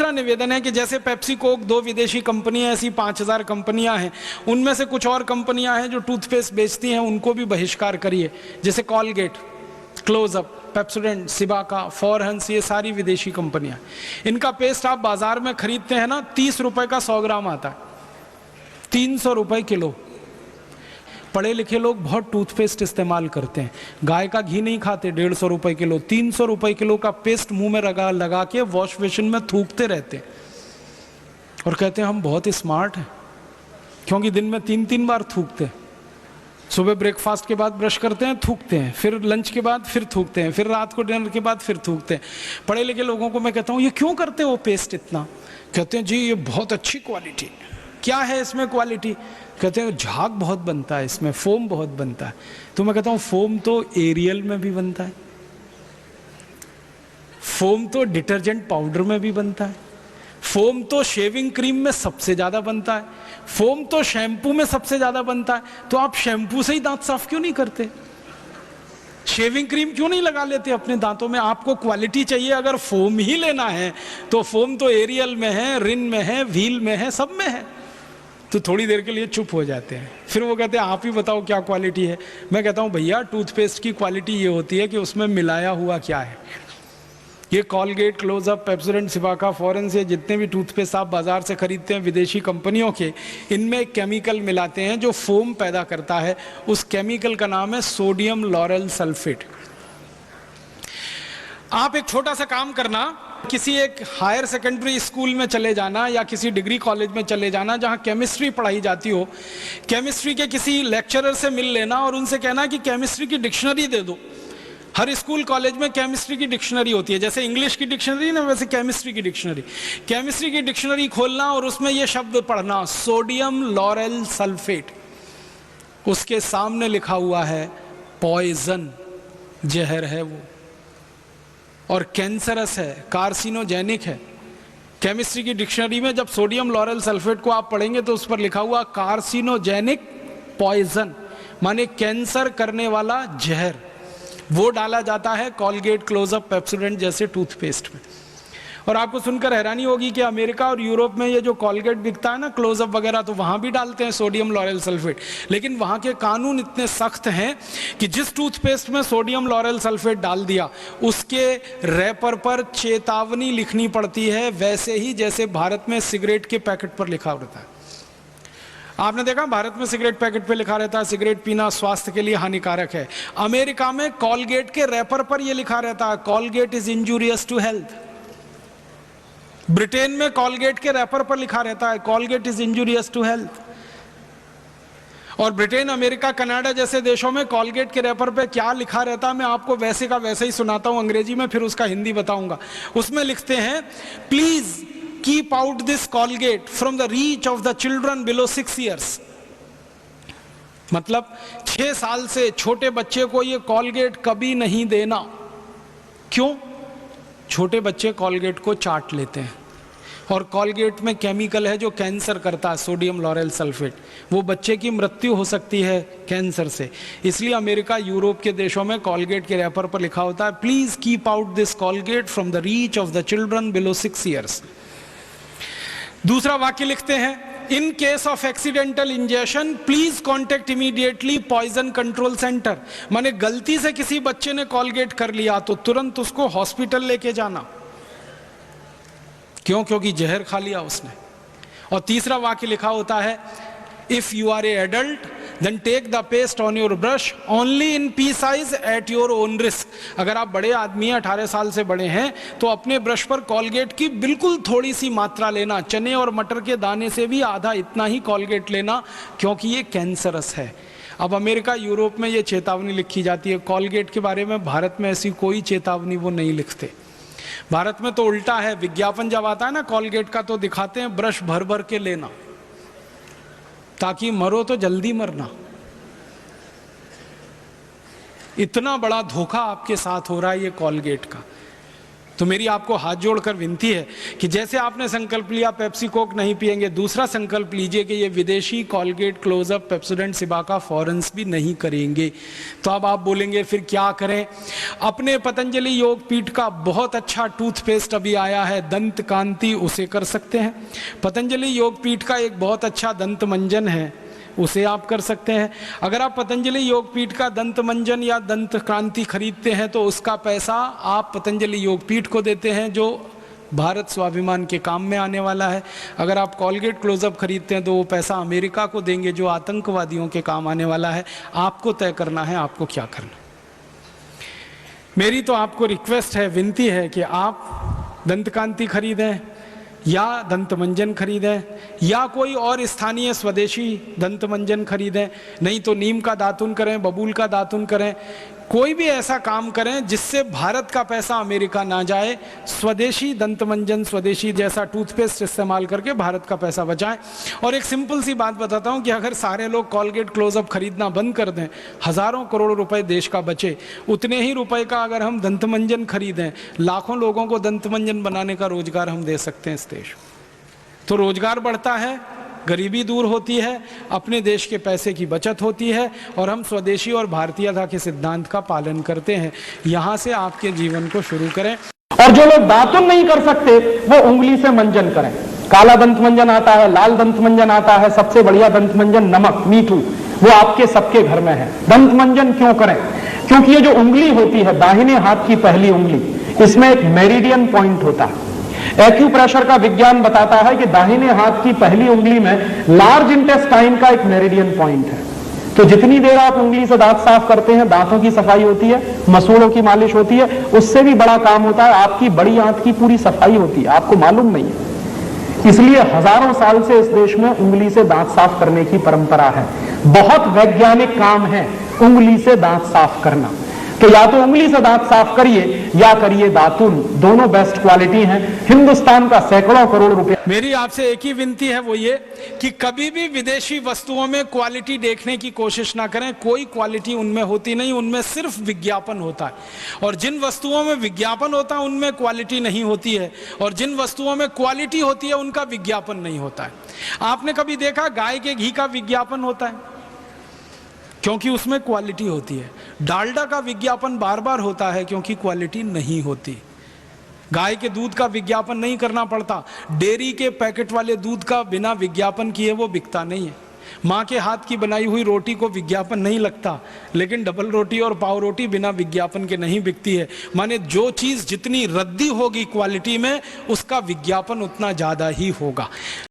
दूसरा निवेदन है कि जैसे पेप्सी कोक 2 विदेशी कंपनियां, ऐसी 5000 कंपनियां हैं, उनमें से कुछ और कंपनियां हैं जो टूथपेस्ट बेचती हैं, उनको भी बहिष्कार करिए। जैसे Colgate, Closeup, Pepsodent, Cibaca, Forhans, ये सारी विदेशी कंपनियां। इनका पेस्ट आप बाजार में खरीदते हैं ना, 30 रुपए का 100 ग्राम आता है, 300 रुपए किलो। पढ़े लिखे लोग बहुत टूथपेस्ट इस्तेमाल करते हैं, गाय का घी नहीं खाते, 150 रुपए किलो, 300 रुपए किलो का पेस्ट मुंह में लगा के वॉश बेसिन में थूकते रहते हैं और कहते हैं हम बहुत स्मार्ट हैं, क्योंकि दिन में 3-3 बार थूकते हैं। सुबह ब्रेकफास्ट के बाद ब्रश करते हैं, थूकते हैं, फिर लंच के बाद फिर थूकते हैं, फिर रात को डिनर के बाद फिर थूकते हैं। पढ़े लिखे लोगों को मैं कहता हूँ ये क्यों करते हो पेस्ट इतना? कहते हैं जी ये बहुत अच्छी क्वालिटी। क्या है इसमें क्वालिटी? कहते हैं झाग बहुत बनता है इसमें, फोम बहुत बनता है। तो मैं कहता हूँ फोम तो एरियल में भी बनता है, फोम तो डिटर्जेंट पाउडर में भी बनता है, फोम तो शेविंग क्रीम में सबसे ज्यादा बनता है, फोम तो शैम्पू में सबसे ज्यादा बनता है। तो आप शैम्पू से ही दांत साफ क्यों नहीं करते? शेविंग क्रीम क्यों नहीं लगा लेते अपने दांतों में? आपको क्वालिटी चाहिए, अगर फोम ही लेना है तो फोम तो एरियल में है, रिन में है, व्हील में है, सब में है। तो थोड़ी देर के लिए चुप हो जाते हैं, फिर वो कहते हैं आप ही बताओ क्या क्वालिटी है। मैं कहता हूं भैया टूथपेस्ट की क्वालिटी ये होती है कि उसमें मिलाया हुआ क्या है। ये कॉलगेट, क्लोजअप, पेप्सोडेंट, सिबाका, फॉरेंस, ये जितने भी टूथपेस्ट आप बाजार से खरीदते हैं विदेशी कंपनियों के, इनमें केमिकल मिलाते हैं जो फोम पैदा करता है। उस केमिकल का नाम है सोडियम लॉरेल सल्फेट। आप एक छोटा सा काम करना, किसी एक हायर सेकेंडरी स्कूल में चले जाना या किसी डिग्री कॉलेज में चले जाना जहां केमिस्ट्री पढ़ाई जाती हो, केमिस्ट्री के किसी लेक्चरर से मिल लेना और उनसे कहना कि केमिस्ट्री की डिक्शनरी दे दो। हर स्कूल कॉलेज में केमिस्ट्री की डिक्शनरी होती है, जैसे इंग्लिश की डिक्शनरी ना, वैसे केमिस्ट्री की डिक्शनरी। केमिस्ट्री की डिक्शनरी खोलना और उसमें यह शब्द पढ़ना, सोडियम लॉरेल सल्फेट। उसके सामने लिखा हुआ है पॉइजन, जहर है वो, और कैंसरस है, कार्सिनोजेनिक है। केमिस्ट्री की डिक्शनरी में जब सोडियम लॉरेल सल्फेट को आप पढ़ेंगे तो उस पर लिखा हुआ कार्सिनोजेनिक पॉइजन, माने कैंसर करने वाला जहर, वो डाला जाता है कॉलगेट, क्लोजअप, पेप्सोडेंट जैसे टूथपेस्ट में। और आपको सुनकर हैरानी होगी कि अमेरिका और यूरोप में ये जो कॉलगेट बिकता है ना, क्लोजअप वगैरह, तो वहां भी डालते हैं सोडियम लॉरेल सल्फेट। लेकिन वहां के कानून इतने सख्त हैं कि जिस टूथपेस्ट में सोडियम लॉरेल सल्फेट डाल दिया उसके रैपर पर चेतावनी लिखनी पड़ती है, वैसे ही जैसे भारत में सिगरेट के पैकेट पर लिखा रहता है। आपने देखा भारत में सिगरेट पैकेट पे लिखा रहता है सिगरेट पीना स्वास्थ्य के लिए हानिकारक है। अमेरिका में कॉलगेट के रैपर पर यह लिखा रहता है Colgate is injurious to health. Britain में कॉलगेट के रैपर पर लिखा रहता है Colgate is injurious to health. और ब्रिटेन, अमेरिका, कनाडा जैसे देशों में कॉलगेट के रैपर पे क्या लिखा रहता है मैं आपको वैसे का वैसे ही सुनाता हूं अंग्रेजी में, फिर उसका हिंदी बताऊंगा। उसमें लिखते हैं please keep out this Colgate from the reach of the children below 6 years। मतलब 6 साल से छोटे बच्चे को ये कॉलगेट कभी नहीं देना। क्यों? छोटे बच्चे कॉलगेट को चाट लेते हैं और कॉलगेट में केमिकल है जो कैंसर करता है, सोडियम लॉरेल सल्फेट। वो बच्चे की मृत्यु हो सकती है कैंसर से। इसलिए अमेरिका, यूरोप के देशों में कॉलगेट के रैपर पर लिखा होता है please keep out this Colgate from the reach of the children below 6 years। दूसरा वाक्य लिखते हैं in case of accidental injection please contact immediately poison control centre. माने गलती से किसी बच्चे ने कॉलगेट कर लिया तो तुरंत उसको हॉस्पिटल लेके जाना। क्यों? क्योंकि जहर खा लिया उसने। और तीसरा वाक्य लिखा होता है if you are a adult then take the paste on your brush only in pea size at your own risk. अगर आप बड़े आदमी 18 साल से बड़े हैं तो अपने ब्रश पर कॉलगेट की बिल्कुल थोड़ी सी मात्रा लेना, चने और मटर के दाने से भी आधा इतना ही कॉलगेट लेना, क्योंकि ये कैंसरस है। अब अमेरिका, यूरोप में ये चेतावनी लिखी जाती है, कॉलगेट के बारे में भारत में ऐसी कोई चेतावनी वो नहीं लिखते। भारत में तो उल्टा है, विज्ञापन जब आता है ना कॉलगेट का तो दिखाते हैं ब्रश भर भर के लेना ताकि मरो तो जल्दी मरना। इतना बड़ा धोखा आपके साथ हो रहा है ये कॉलगेट का। तो मेरी आपको हाथ जोड़कर विनती है कि जैसे आपने संकल्प लिया पेप्सी कोक नहीं पिएंगे, दूसरा संकल्प लीजिए कि ये विदेशी कॉलगेट, क्लोजअप, पेप्सोडेंट, सिबाका फॉरेंस भी नहीं करेंगे। तो अब आप बोलेंगे फिर क्या करें? अपने पतंजलि योग पीठ का बहुत अच्छा टूथपेस्ट अभी आया है, दंत कांति, उसे कर सकते हैं। पतंजलि योग पीठ का एक बहुत अच्छा दंत मंजन है, उसे आप कर सकते हैं। अगर आप पतंजलि योगपीठ का दंत मंजन या दंत क्रांति खरीदते हैं तो उसका पैसा आप पतंजलि योगपीठ को देते हैं, जो भारत स्वाभिमान के काम में आने वाला है। अगर आप कॉलगेट क्लोजअप खरीदते हैं तो वो पैसा अमेरिका को देंगे, जो आतंकवादियों के काम आने वाला है। आपको तय करना है आपको क्या करना। मेरी तो आपको रिक्वेस्ट है, विनती है कि आप दंत कांति खरीदें या दंत मंजन खरीदें या कोई और स्थानीय स्वदेशी दंत मंजन खरीदें, नहीं तो नीम का दातुन करें, बबूल का दातुन करें, कोई भी ऐसा काम करें जिससे भारत का पैसा अमेरिका ना जाए। स्वदेशी दंत मंजन, स्वदेशी जैसा टूथपेस्ट इस्तेमाल करके भारत का पैसा बचाएं। और एक सिंपल सी बात बताता हूं कि अगर सारे लोग कॉलगेट क्लोजअप खरीदना बंद कर दें, हजारों करोड़ रुपए देश का बचे। उतने ही रुपए का अगर हम दंत मंजन खरीदें, लाखों लोगों को दंत मंजन बनाने का रोजगार हम दे सकते हैं इस देश। तो रोजगार बढ़ता है, गरीबी दूर होती है, अपने देश के पैसे की बचत होती है और हम स्वदेशी और भारतीयता के सिद्धांत का पालन करते हैं। यहां से आपके जीवन को शुरू करें। और जो लोग दातुन नहीं कर सकते वो उंगली से मंजन करें। काला दंत मंजन आता है, लाल दंत मंजन आता है, सबसे बढ़िया दंत मंजन नमक मीठू, वो आपके सबके घर में है। दंत मंजन क्यों करें? क्योंकि ये जो उंगली होती है, दाहिने हाथ की पहली उंगली, इसमें एक मेरिडियन पॉइंट होता है। एक्यूप्रेशर का विज्ञान बताता है कि दाहिने हाथ की पहली उंगली में लार्ज इंटेस्टाइन का एक मेरिडियन पॉइंट है। तो जितनी देर आप उंगली से दांत साफ करते हैं, दांतों की सफाई होती है, मसूड़ों की मालिश होती है, उससे भी बड़ा काम होता है आपकी बड़ी आंत की पूरी सफाई होती है, आपको मालूम नहीं है। इसलिए हजारों साल से इस देश में उंगली से दांत साफ करने की परंपरा है। बहुत वैज्ञानिक काम है उंगली से दांत साफ करना। तो या तो उंगली से दांत साफ करिए या करिए दातुन, दोनों बेस्ट क्वालिटी हैं। हिंदुस्तान का सैकड़ों करोड़ रुपए। मेरी आपसे एक ही विनती है, वो ये कि कभी भी विदेशी वस्तुओं में क्वालिटी देखने की कोशिश ना करें। कोई क्वालिटी उनमें होती नहीं, उनमें सिर्फ विज्ञापन होता है। और जिन वस्तुओं में विज्ञापन होता है उनमें क्वालिटी नहीं होती है, और जिन वस्तुओं में क्वालिटी होती है उनका विज्ञापन नहीं होता है। आपने कभी देखा गाय के घी का विज्ञापन होता है? क्योंकि उसमें क्वालिटी होती है। डालडा का विज्ञापन बार बार होता है क्योंकि क्वालिटी नहीं होती। गाय के दूध का विज्ञापन नहीं करना पड़ता। डेयरी के पैकेट वाले दूध का बिना विज्ञापन किए वो बिकता नहीं है। माँ के हाथ की बनाई हुई रोटी को विज्ञापन नहीं लगता, लेकिन डबल रोटी और पाव रोटी बिना विज्ञापन के नहीं बिकती है। माने जो चीज़ जितनी रद्दी होगी क्वालिटी में, उसका विज्ञापन उतना ज़्यादा ही होगा।